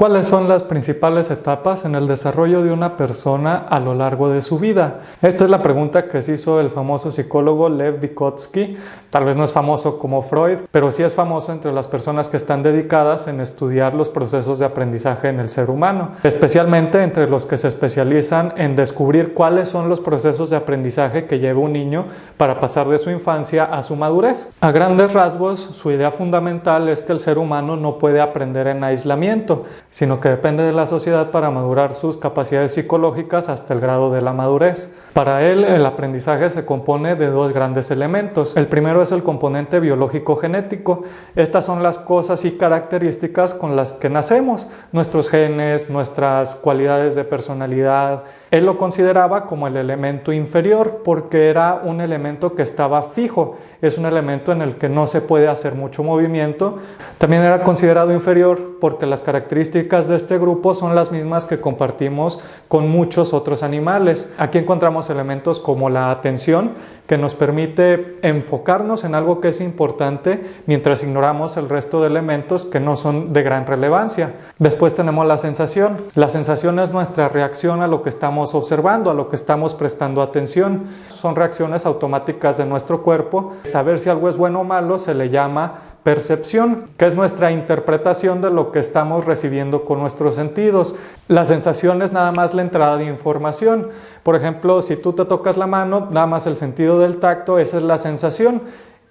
¿Cuáles son las principales etapas en el desarrollo de una persona a lo largo de su vida? Esta es la pregunta que se hizo el famoso psicólogo Lev Vygotsky. Tal vez no es famoso como Freud, pero sí es famoso entre las personas que están dedicadas en estudiar los procesos de aprendizaje en el ser humano, especialmente entre los que se especializan en descubrir cuáles son los procesos de aprendizaje que lleva un niño para pasar de su infancia a su madurez. A grandes rasgos, su idea fundamental es que el ser humano no puede aprender en aislamiento, sino que depende de la sociedad para madurar sus capacidades psicológicas hasta el grado de la madurez. Para él, el aprendizaje se compone de dos grandes elementos. El primero es el componente biológico-genético. Estas son las cosas y características con las que nacemos, nuestros genes, nuestras cualidades de personalidad. Él lo consideraba como el elemento inferior porque era un elemento que estaba fijo, es un elemento en el que no se puede hacer mucho movimiento. También era considerado inferior porque las características de este grupo son las mismas que compartimos con muchos otros animales. Aquí encontramos elementos como la atención, que nos permite enfocarnos en algo que es importante mientras ignoramos el resto de elementos que no son de gran relevancia. Después tenemos la sensación. La sensación es nuestra reacción a lo que estamos observando, a lo que estamos prestando atención. Son reacciones automáticas de nuestro cuerpo. Saber si algo es bueno o malo se le llama percepción, que es nuestra interpretación de lo que estamos recibiendo con nuestros sentidos. La sensación es nada más la entrada de información. Por ejemplo, si tú te tocas la mano, nada más el sentido del tacto, esa es la sensación.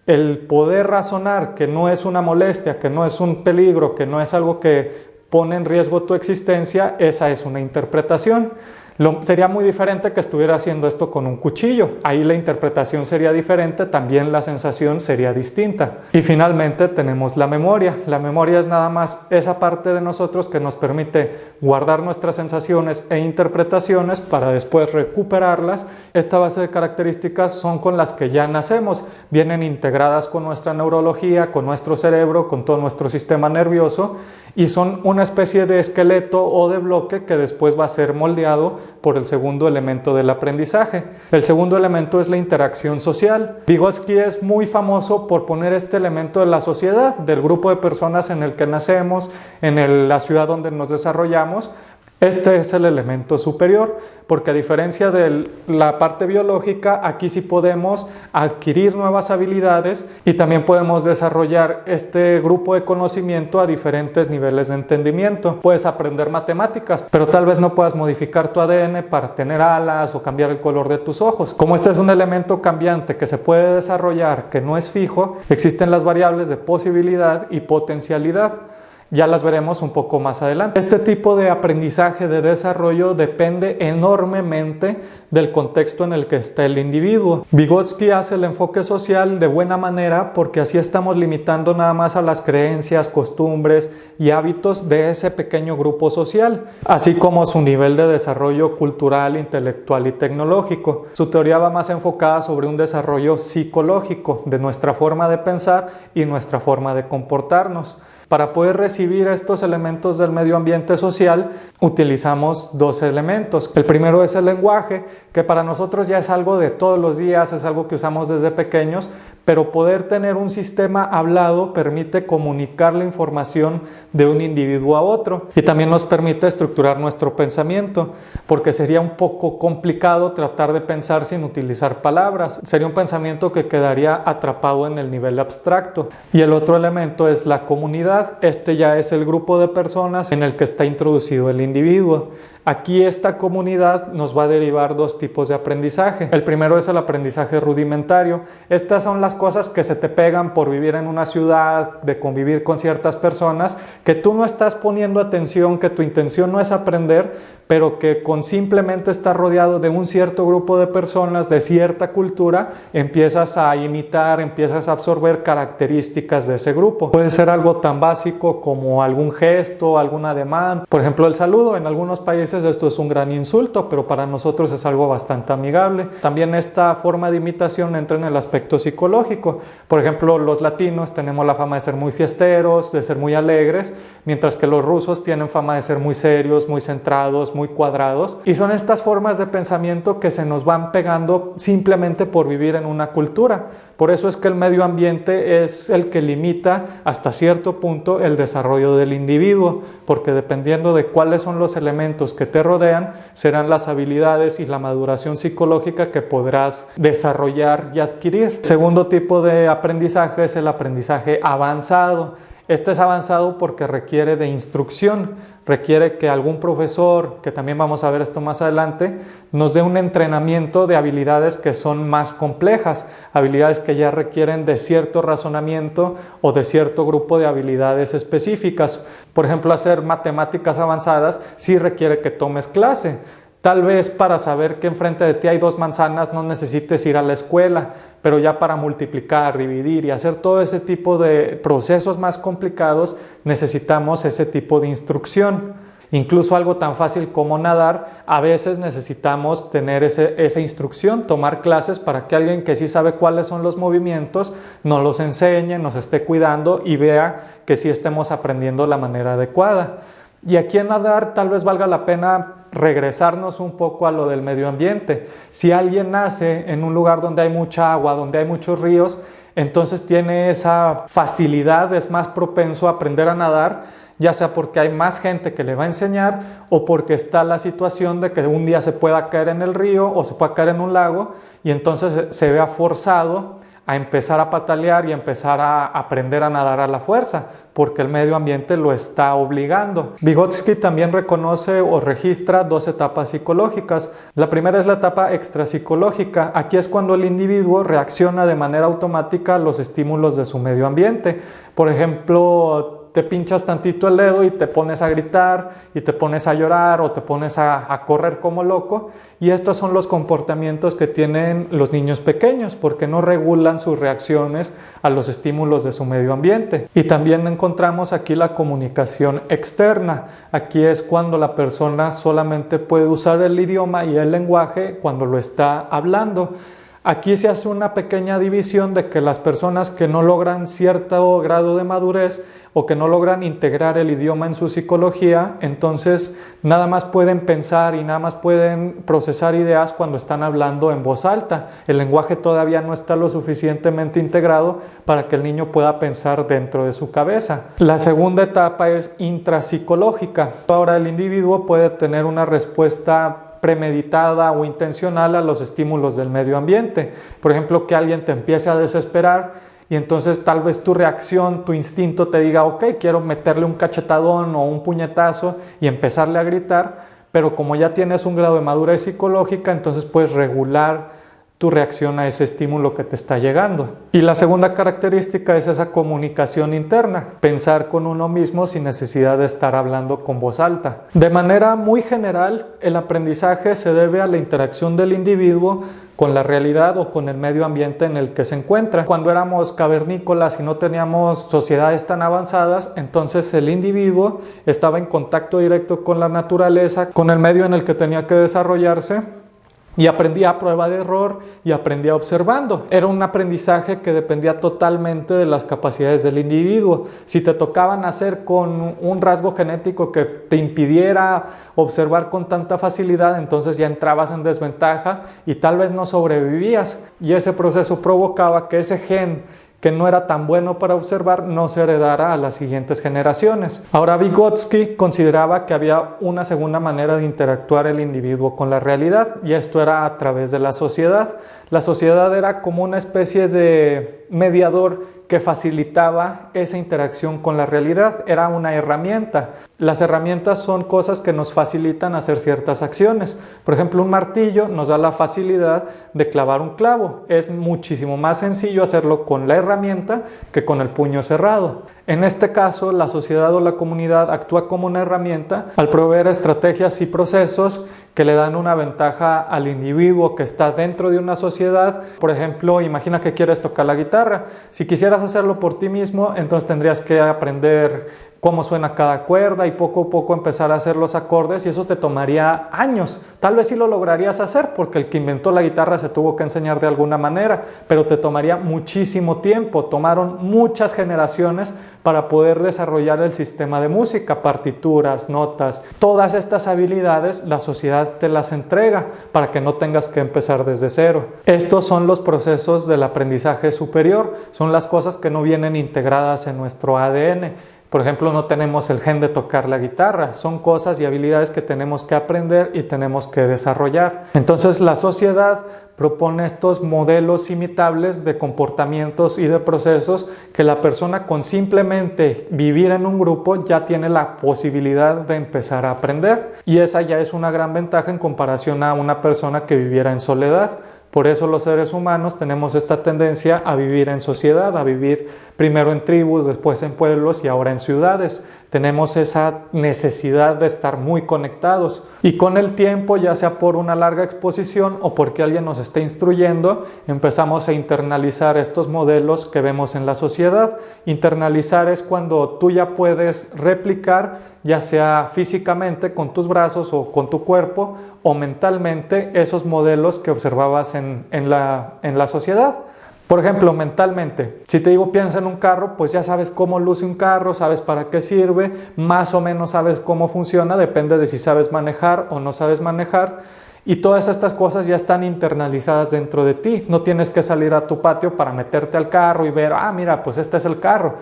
El poder razonar que no es una molestia, que no es un peligro, que no es algo que pone en riesgo tu existencia, esa es una interpretación. Sería muy diferente que estuviera haciendo esto con un cuchillo. Ahí la interpretación sería diferente, también la sensación sería distinta. Y finalmente tenemos la memoria. La memoria es nada más esa parte de nosotros que nos permite guardar nuestras sensaciones e interpretaciones para después recuperarlas. Esta base de características son con las que ya nacemos. Vienen integradas con nuestra neurología, con nuestro cerebro, con todo nuestro sistema nervioso y son una especie de esqueleto o de bloque que después va a ser moldeado por el segundo elemento del aprendizaje. El segundo elemento es la interacción social. Vygotsky es muy famoso por poner este elemento de la sociedad, del grupo de personas en el que nacemos, en la ciudad donde nos desarrollamos. Este es el elemento superior, porque a diferencia de la parte biológica, aquí sí podemos adquirir nuevas habilidades y también podemos desarrollar este grupo de conocimiento a diferentes niveles de entendimiento. Puedes aprender matemáticas, pero tal vez no puedas modificar tu ADN para tener alas o cambiar el color de tus ojos. Como este es un elemento cambiante que se puede desarrollar, que no es fijo, existen las variables de posibilidad y potencialidad. Ya las veremos un poco más adelante. Este tipo de aprendizaje de desarrollo depende enormemente del contexto en el que está el individuo. Vygotsky hace el enfoque social de buena manera porque así estamos limitando nada más a las creencias, costumbres y hábitos de ese pequeño grupo social, así como su nivel de desarrollo cultural, intelectual y tecnológico. Su teoría va más enfocada sobre un desarrollo psicológico de nuestra forma de pensar y nuestra forma de comportarnos. Para poder recibir estos elementos del medio ambiente social, utilizamos dos elementos. El primero es el lenguaje, que para nosotros ya es algo de todos los días, es algo que usamos desde pequeños, pero poder tener un sistema hablado permite comunicar la información de un individuo a otro y también nos permite estructurar nuestro pensamiento, porque sería un poco complicado tratar de pensar sin utilizar palabras. Sería un pensamiento que quedaría atrapado en el nivel abstracto. Y el otro elemento es la comunidad. Este ya es el grupo de personas en el que está introducido el individuo. Aquí esta comunidad nos va a derivar dos tipos de aprendizaje. El primero es el aprendizaje rudimentario. Estas son las cosas que se te pegan por vivir en una ciudad, de convivir con ciertas personas, que tú no estás poniendo atención, que tu intención no es aprender, pero que con simplemente estar rodeado de un cierto grupo de personas, de cierta cultura, empiezas a imitar, empiezas a absorber características de ese grupo. Puede ser algo tan básico como algún gesto, algún ademán. Por ejemplo, el saludo. En algunos países esto es un gran insulto, pero para nosotros es algo bastante amigable. También esta forma de imitación entra en el aspecto psicológico. Por ejemplo, los latinos tenemos la fama de ser muy fiesteros, de ser muy alegres, mientras que los rusos tienen fama de ser muy serios, muy centrados, muy cuadrados. Y son estas formas de pensamiento que se nos van pegando simplemente por vivir en una cultura. Por eso es que el medio ambiente es el que limita hasta cierto punto el desarrollo del individuo, porque dependiendo de cuáles son los elementos que te rodean, serán las habilidades y la maduración psicológica que podrás desarrollar y adquirir. El segundo tipo de aprendizaje es el aprendizaje avanzado. Este es avanzado porque requiere de instrucción, requiere que algún profesor, que también vamos a ver esto más adelante, nos dé un entrenamiento de habilidades que son más complejas, habilidades que ya requieren de cierto razonamiento o de cierto grupo de habilidades específicas. Por ejemplo, hacer matemáticas avanzadas sí requiere que tomes clase. Tal vez para saber que enfrente de ti hay 2 manzanas no necesites ir a la escuela, pero ya para multiplicar, dividir y hacer todo ese tipo de procesos más complicados necesitamos ese tipo de instrucción. Incluso algo tan fácil como nadar, a veces necesitamos tener esa instrucción, tomar clases para que alguien que sí sabe cuáles son los movimientos nos los enseñe, nos esté cuidando y vea que sí estemos aprendiendo de la manera adecuada. Y aquí en nadar tal vez valga la pena regresarnos un poco a lo del medio ambiente. Si alguien nace en un lugar donde hay mucha agua, donde hay muchos ríos, entonces tiene esa facilidad, es más propenso a aprender a nadar, ya sea porque hay más gente que le va a enseñar o porque está la situación de que un día se pueda caer en el río o se pueda caer en un lago y entonces se vea forzado a empezar a patalear y empezar a aprender a nadar a la fuerza, porque el medio ambiente lo está obligando. Vygotsky también reconoce o registra 2 etapas psicológicas. La primera es la etapa extrapsicológica. Aquí es cuando el individuo reacciona de manera automática a los estímulos de su medio ambiente. Por ejemplo, te pinchas tantito el dedo y te pones a gritar y te pones a llorar o te pones a correr como loco, y estos son los comportamientos que tienen los niños pequeños porque no regulan sus reacciones a los estímulos de su medio ambiente. Y también encontramos aquí la comunicación externa. Aquí es cuando la persona solamente puede usar el idioma y el lenguaje cuando lo está hablando. Aquí se hace una pequeña división de que las personas que no logran cierto grado de madurez o que no logran integrar el idioma en su psicología, entonces nada más pueden pensar y nada más pueden procesar ideas cuando están hablando en voz alta. El lenguaje todavía no está lo suficientemente integrado para que el niño pueda pensar dentro de su cabeza. La segunda etapa es intrapsicológica. Ahora el individuo puede tener una respuesta premeditada o intencional a los estímulos del medio ambiente. Por ejemplo, que alguien te empiece a desesperar y entonces tal vez tu reacción, tu instinto te diga, ok, quiero meterle un cachetadón o un puñetazo y empezarle a gritar, pero como ya tienes un grado de madurez psicológica, entonces puedes regular tu reacción a ese estímulo que te está llegando. Y la segunda característica es esa comunicación interna, pensar con uno mismo sin necesidad de estar hablando con voz alta. De manera muy general, el aprendizaje se debe a la interacción del individuo con la realidad o con el medio ambiente en el que se encuentra. Cuando éramos cavernícolas y no teníamos sociedades tan avanzadas, entonces el individuo estaba en contacto directo con la naturaleza, con el medio en el que tenía que desarrollarse, y aprendía a prueba de error y aprendía observando. Era un aprendizaje que dependía totalmente de las capacidades del individuo. Si te tocaba nacer con un rasgo genético que te impidiera observar con tanta facilidad, entonces ya entrabas en desventaja y tal vez no sobrevivías. Y ese proceso provocaba que ese gen que no era tan bueno para observar no se heredara a las siguientes generaciones. Ahora Vygotsky consideraba que había una segunda manera de interactuar el individuo con la realidad, y esto era a través de la sociedad. La sociedad era como una especie de mediador que facilitaba esa interacción con la realidad, era una herramienta. Las herramientas son cosas que nos facilitan hacer ciertas acciones. Por ejemplo, un martillo nos da la facilidad de clavar un clavo. Es muchísimo más sencillo hacerlo con la herramienta que con el puño cerrado. En este caso, la sociedad o la comunidad actúa como una herramienta al proveer estrategias y procesos que le dan una ventaja al individuo que está dentro de una sociedad. Por ejemplo, imagina que quieres tocar la guitarra. Si quisieras hacerlo por ti mismo, entonces tendrías que aprender cómo suena cada cuerda y poco a poco empezar a hacer los acordes, y eso te tomaría años. Tal vez sí lo lograrías hacer porque el que inventó la guitarra se tuvo que enseñar de alguna manera, pero te tomaría muchísimo tiempo. Tomaron muchas generaciones para poder desarrollar el sistema de música, partituras, notas. Todas estas habilidades la sociedad te las entrega para que no tengas que empezar desde cero. Estos son los procesos del aprendizaje superior, son las cosas que no vienen integradas en nuestro ADN. Por ejemplo, no tenemos el gen de tocar la guitarra, son cosas y habilidades que tenemos que aprender y tenemos que desarrollar. Entonces la sociedad propone estos modelos imitables de comportamientos y de procesos que la persona con simplemente vivir en un grupo ya tiene la posibilidad de empezar a aprender, y esa ya es una gran ventaja en comparación a una persona que viviera en soledad. Por eso los seres humanos tenemos esta tendencia a vivir en sociedad, a vivir primero en tribus, después en pueblos y ahora en ciudades. Tenemos esa necesidad de estar muy conectados, y con el tiempo, ya sea por una larga exposición o porque alguien nos está instruyendo, empezamos a internalizar estos modelos que vemos en la sociedad. Internalizar es cuando tú ya puedes replicar, ya sea físicamente con tus brazos o con tu cuerpo, o mentalmente, esos modelos que observabas en la sociedad. Por ejemplo, mentalmente, si te digo piensa en un carro, pues ya sabes cómo luce un carro, sabes para qué sirve, más o menos sabes cómo funciona, depende de si sabes manejar o no sabes manejar, y todas estas cosas ya están internalizadas dentro de ti. No tienes que salir a tu patio para meterte al carro y ver, mira, pues este es el carro.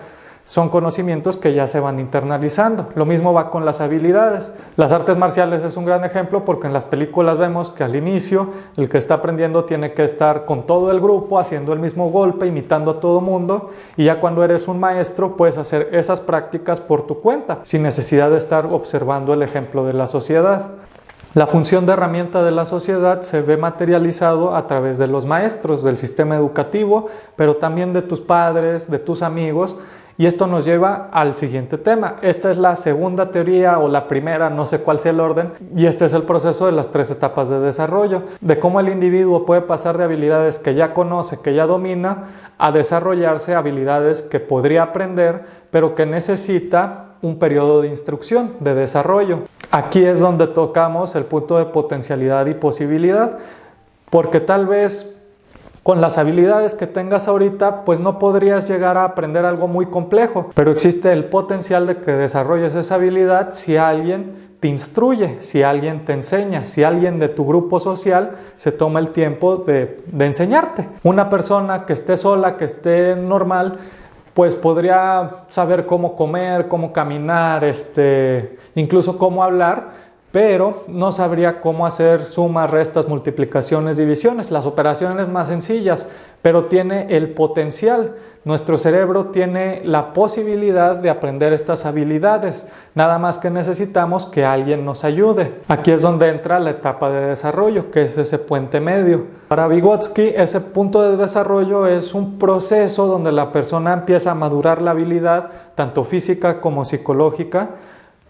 Son conocimientos que ya se van internalizando. Lo mismo va con las habilidades. Las artes marciales es un gran ejemplo porque en las películas vemos que al inicio el que está aprendiendo tiene que estar con todo el grupo haciendo el mismo golpe, imitando a todo mundo, y ya cuando eres un maestro puedes hacer esas prácticas por tu cuenta, sin necesidad de estar observando el ejemplo de la sociedad. La función de herramienta de la sociedad se ve materializado a través de los maestros, del sistema educativo, pero también de tus padres, de tus amigos. Y esto nos lleva al siguiente tema. Esta es la segunda teoría, o la primera, no sé cuál sea el orden, y este es el proceso de las 3 etapas de desarrollo, de cómo el individuo puede pasar de habilidades que ya conoce, que ya domina, a desarrollarse habilidades que podría aprender, pero que necesita un periodo de instrucción, de desarrollo. Aquí es donde tocamos el punto de potencialidad y posibilidad, porque tal vez con las habilidades que tengas ahorita, pues no podrías llegar a aprender algo muy complejo, pero existe el potencial de que desarrolles esa habilidad si alguien te instruye, si alguien te enseña, si alguien de tu grupo social se toma el tiempo de enseñarte. Una persona que esté sola, que esté normal, pues podría saber cómo comer, cómo caminar, incluso cómo hablar, pero no sabría cómo hacer sumas, restas, multiplicaciones, divisiones, las operaciones más sencillas, pero tiene el potencial. Nuestro cerebro tiene la posibilidad de aprender estas habilidades, nada más que necesitamos que alguien nos ayude. Aquí es donde entra la etapa de desarrollo, que es ese puente medio. Para Vygotsky, ese punto de desarrollo es un proceso donde la persona empieza a madurar la habilidad, tanto física como psicológica,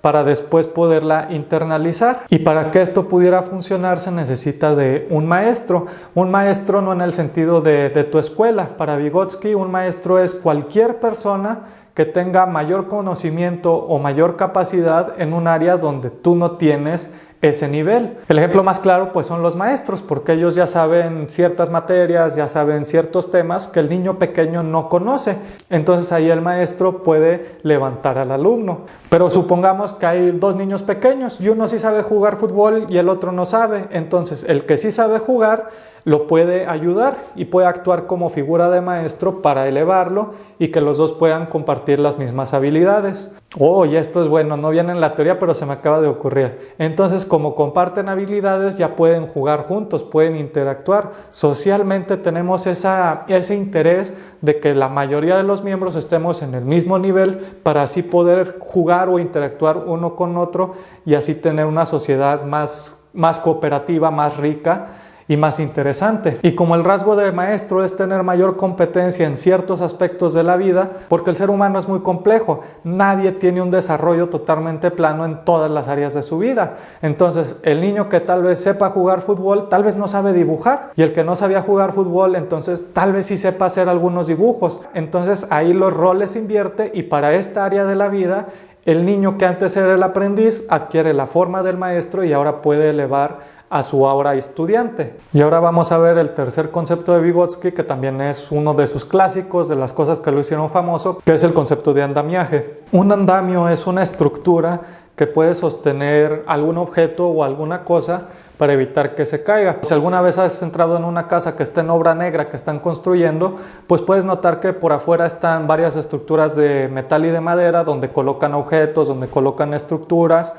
para después poderla internalizar. Y para que esto pudiera funcionar se necesita de un maestro no en el sentido de tu escuela. Para Vygotsky, un maestro es cualquier persona que tenga mayor conocimiento o mayor capacidad en un área donde tú no tienes ese nivel. El ejemplo más claro pues son los maestros, porque ellos ya saben ciertas materias, ya saben ciertos temas que el niño pequeño no conoce. Entonces ahí el maestro puede levantar al alumno. Pero supongamos que hay 2 niños pequeños y uno sí sabe jugar fútbol y el otro no sabe. Entonces el que sí sabe jugar lo puede ayudar y puede actuar como figura de maestro para elevarlo y que los dos puedan compartir las mismas habilidades. Y esto es bueno, no viene en la teoría, pero se me acaba de ocurrir. Entonces, como comparten habilidades, ya pueden jugar juntos, pueden interactuar. Socialmente tenemos ese interés de que la mayoría de los miembros estemos en el mismo nivel para así poder jugar o interactuar uno con otro y así tener una sociedad más cooperativa, más rica y más interesante. Y como el rasgo de maestro es tener mayor competencia en ciertos aspectos de la vida, porque el ser humano es muy complejo, nadie tiene un desarrollo totalmente plano en todas las áreas de su vida. Entonces, el niño que tal vez sepa jugar fútbol, tal vez no sabe dibujar, y el que no sabía jugar fútbol, entonces tal vez sí sepa hacer algunos dibujos. Entonces, ahí los roles se invierten y para esta área de la vida, el niño que antes era el aprendiz adquiere la forma del maestro y ahora puede elevar a su ahora estudiante. Y ahora vamos a ver el tercer concepto de Vygotsky, que también es uno de sus clásicos, de las cosas que lo hicieron famoso, que es el concepto de andamiaje. Un andamio es una estructura que puede sostener algún objeto o alguna cosa para evitar que se caiga. Si alguna vez has entrado en una casa que está en obra negra, que están construyendo, pues puedes notar que por afuera están varias estructuras de metal y de madera donde colocan objetos, donde colocan estructuras,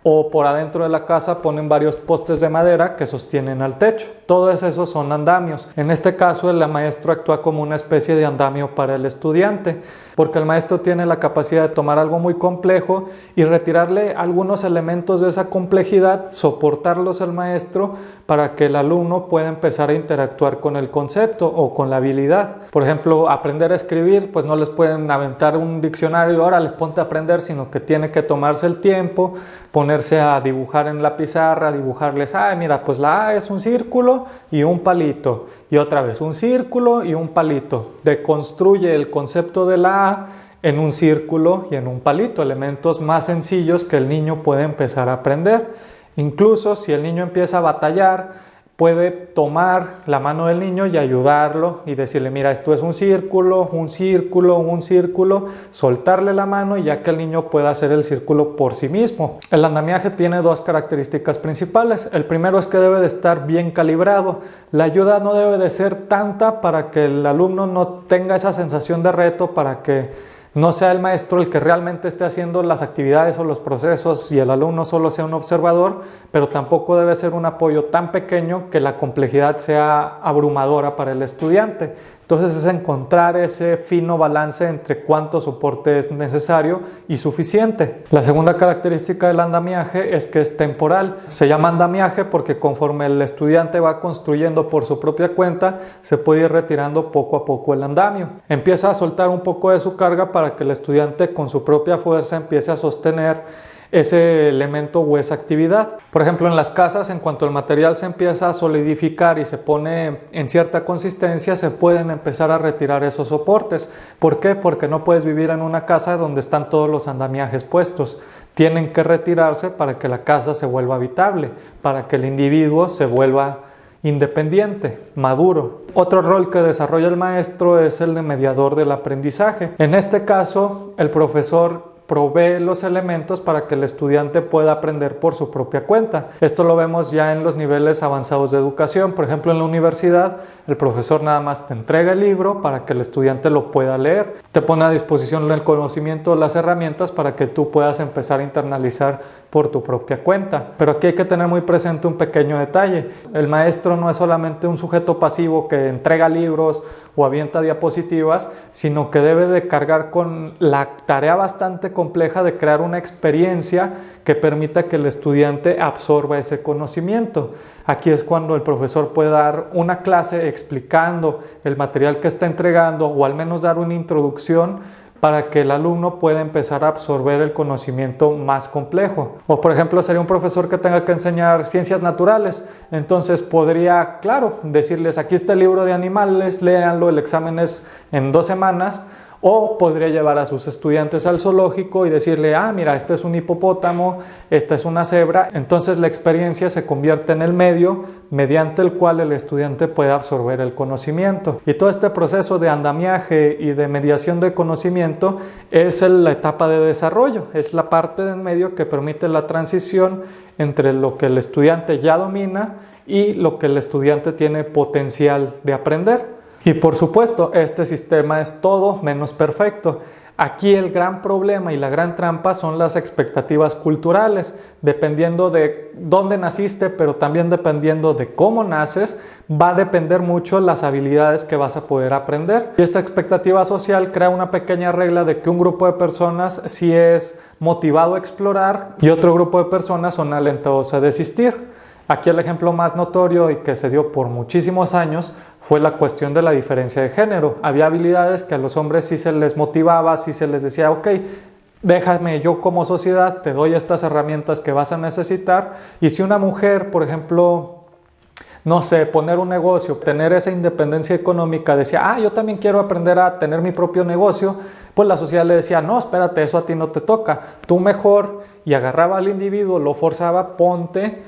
o por adentro de la casa ponen varios postes de madera que sostienen al techo. Todos esos son andamios. En este caso, el maestro actúa como una especie de andamio para el estudiante, porque el maestro tiene la capacidad de tomar algo muy complejo y retirarle algunos elementos de esa complejidad, soportarlos al maestro para que el alumno pueda empezar a interactuar con el concepto o con la habilidad. Por ejemplo, aprender a escribir, pues no les pueden aventar un diccionario y ahora les ponte a aprender, sino que tiene que tomarse el tiempo, ponerse a dibujar en la pizarra, dibujarles, mira, pues la A es un círculo y un palito, y otra vez un círculo y un palito. Deconstruye el concepto de la A en un círculo y en un palito, elementos más sencillos que el niño puede empezar a aprender. Incluso si el niño empieza a batallar, puede tomar la mano del niño y ayudarlo y decirle, mira, esto es un círculo, un círculo, un círculo, soltarle la mano y ya que el niño pueda hacer el círculo por sí mismo. El andamiaje tiene dos características principales. El primero es que debe de estar bien calibrado. La ayuda no debe de ser tanta para que el alumno no tenga esa sensación de reto, para que no sea el maestro el que realmente esté haciendo las actividades o los procesos y el alumno solo sea un observador, pero tampoco debe ser un apoyo tan pequeño que la complejidad sea abrumadora para el estudiante. Entonces es encontrar ese fino balance entre cuánto soporte es necesario y suficiente. La segunda característica del andamiaje es que es temporal. Se llama andamiaje porque conforme el estudiante va construyendo por su propia cuenta, se puede ir retirando poco a poco el andamio. Empieza a soltar un poco de su carga para que el estudiante con su propia fuerza empiece a sostener ese elemento o esa actividad. Por ejemplo, en las casas, en cuanto el material se empieza a solidificar y se pone en cierta consistencia, se pueden empezar a retirar esos soportes. ¿Por qué? Porque no puedes vivir en una casa donde están todos los andamiajes puestos. Tienen que retirarse para que la casa se vuelva habitable, para que el individuo se vuelva independiente, maduro. Otro rol que desarrolla el maestro es el de mediador del aprendizaje. En este caso, el profesor provee los elementos para que el estudiante pueda aprender por su propia cuenta. Esto lo vemos ya en los niveles avanzados de educación. Por ejemplo, en la universidad, el profesor nada más te entrega el libro para que el estudiante lo pueda leer. Te pone a disposición el conocimiento, las herramientas para que tú puedas empezar a internalizar por tu propia cuenta. Pero aquí hay que tener muy presente un pequeño detalle. El maestro no es solamente un sujeto pasivo que entrega libros o avienta diapositivas, sino que debe de cargar con la tarea bastante compleja de crear una experiencia que permita que el estudiante absorba ese conocimiento. Aquí es cuando el profesor puede dar una clase explicando el material que está entregando o al menos dar una introducción para que el alumno pueda empezar a absorber el conocimiento más complejo. O por ejemplo, sería un profesor que tenga que enseñar ciencias naturales, entonces podría, claro, decirles aquí está el libro de animales, léanlo, el examen es en 2 semanas, o podría llevar a sus estudiantes al zoológico y decirle, mira, este es un hipopótamo, esta es una cebra. Entonces la experiencia se convierte en el medio mediante el cual el estudiante puede absorber el conocimiento. Y todo este proceso de andamiaje y de mediación de conocimiento es la etapa de desarrollo, es la parte del medio que permite la transición entre lo que el estudiante ya domina y lo que el estudiante tiene potencial de aprender. Y por supuesto, este sistema es todo menos perfecto. Aquí el gran problema y la gran trampa son las expectativas culturales. Dependiendo de dónde naciste, pero también dependiendo de cómo naces, va a depender mucho las habilidades que vas a poder aprender. Y esta expectativa social crea una pequeña regla de que un grupo de personas sí es motivado a explorar y otro grupo de personas son alentados a desistir. Aquí el ejemplo más notorio y que se dio por muchísimos años fue la cuestión de la diferencia de género. Había habilidades que a los hombres sí se les motivaba, sí se les decía, ok, déjame, yo como sociedad te doy estas herramientas que vas a necesitar. Y si una mujer, por ejemplo, no sé, poner un negocio, tener esa independencia económica, decía, yo también quiero aprender a tener mi propio negocio, pues la sociedad le decía, no, espérate, eso a ti no te toca, tú mejor, y agarraba al individuo, lo forzaba, ponte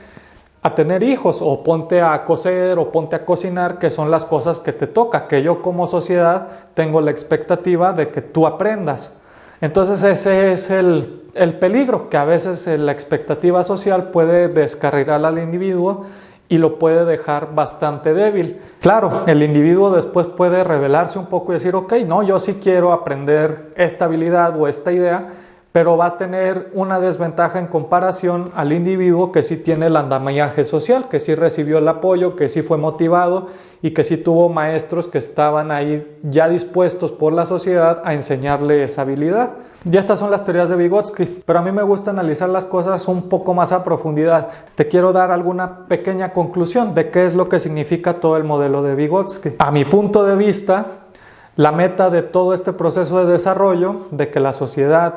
a tener hijos, o ponte a coser, o ponte a cocinar, que son las cosas que te toca, que yo como sociedad tengo la expectativa de que tú aprendas. Entonces ese es el peligro, que a veces la expectativa social puede descarrilar al individuo y lo puede dejar bastante débil. Claro, el individuo después puede rebelarse un poco y decir, ok, no, yo sí quiero aprender esta habilidad o esta idea, pero va a tener una desventaja en comparación al individuo que sí tiene el andamiaje social, que sí recibió el apoyo, que sí fue motivado y que sí tuvo maestros que estaban ahí ya dispuestos por la sociedad a enseñarle esa habilidad. Y estas son las teorías de Vygotsky, pero a mí me gusta analizar las cosas un poco más a profundidad. Te quiero dar alguna pequeña conclusión de qué es lo que significa todo el modelo de Vygotsky. A mi punto de vista, la meta de todo este proceso de desarrollo, de que la sociedad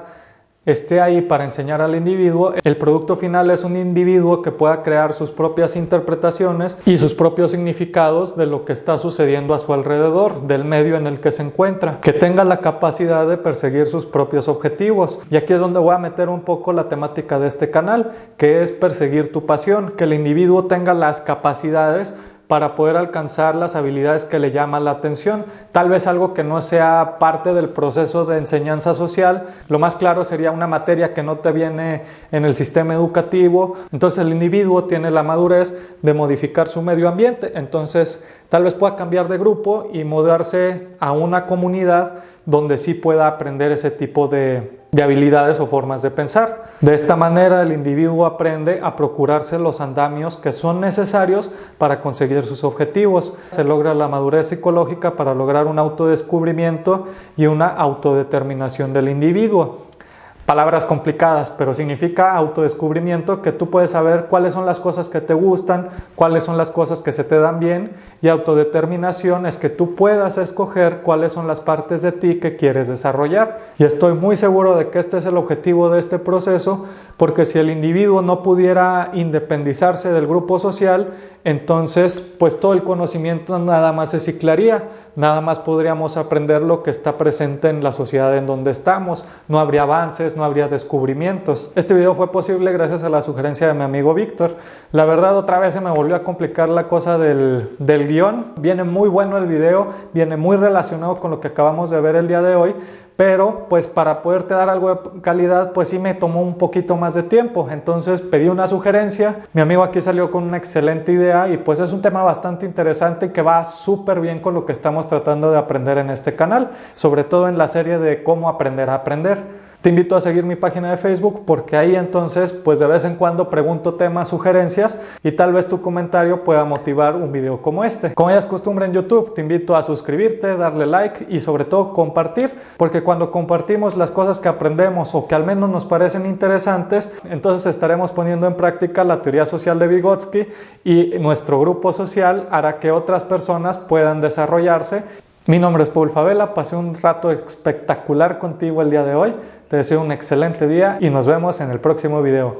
esté ahí para enseñar al individuo, el producto final es un individuo que pueda crear sus propias interpretaciones y sus propios significados de lo que está sucediendo a su alrededor, del medio en el que se encuentra, que tenga la capacidad de perseguir sus propios objetivos. Y aquí es donde voy a meter un poco la temática de este canal, que es perseguir tu pasión, que el individuo tenga las capacidades para poder alcanzar las habilidades que le llaman la atención. Tal vez algo que no sea parte del proceso de enseñanza social. Lo más claro sería una materia que no te viene en el sistema educativo. Entonces el individuo tiene la madurez de modificar su medio ambiente. Entonces tal vez pueda cambiar de grupo y mudarse a una comunidad donde sí pueda aprender ese tipo de habilidades o formas de pensar. De esta manera el individuo aprende a procurarse los andamios que son necesarios para conseguir sus objetivos. Se logra la madurez psicológica para lograr un autodescubrimiento y una autodeterminación del individuo. Palabras complicadas, pero significa autodescubrimiento, que tú puedes saber cuáles son las cosas que te gustan, cuáles son las cosas que se te dan bien, y autodeterminación es que tú puedas escoger cuáles son las partes de ti que quieres desarrollar. Y estoy muy seguro de que este es el objetivo de este proceso, porque si el individuo no pudiera independizarse del grupo social, entonces pues todo el conocimiento nada más se ciclaría, nada más podríamos aprender lo que está presente en la sociedad en donde estamos, no habría avances, no habría descubrimientos. Este video fue posible gracias a la sugerencia de mi amigo Víctor. La verdad, otra vez se me volvió a complicar la cosa del guión. Viene muy bueno el video, viene muy relacionado con lo que acabamos de ver el día de hoy, pero pues para poderte dar algo de calidad pues sí me tomó un poquito más de tiempo. Entonces pedí una sugerencia, mi amigo aquí salió con una excelente idea y pues es un tema bastante interesante que va súper bien con lo que estamos tratando de aprender en este canal, sobre todo en la serie de cómo aprender a aprender. Te invito a seguir mi página de Facebook, porque ahí entonces pues de vez en cuando pregunto temas, sugerencias, y tal vez tu comentario pueda motivar un video como este. Como ya es costumbre en YouTube, te invito a suscribirte, darle like y sobre todo compartir, porque cuando compartimos las cosas que aprendemos o que al menos nos parecen interesantes, entonces estaremos poniendo en práctica la teoría social de Vygotsky, y nuestro grupo social hará que otras personas puedan desarrollarse. Mi nombre es Paul Favela, pasé un rato espectacular contigo el día de hoy. Te deseo un excelente día y nos vemos en el próximo video.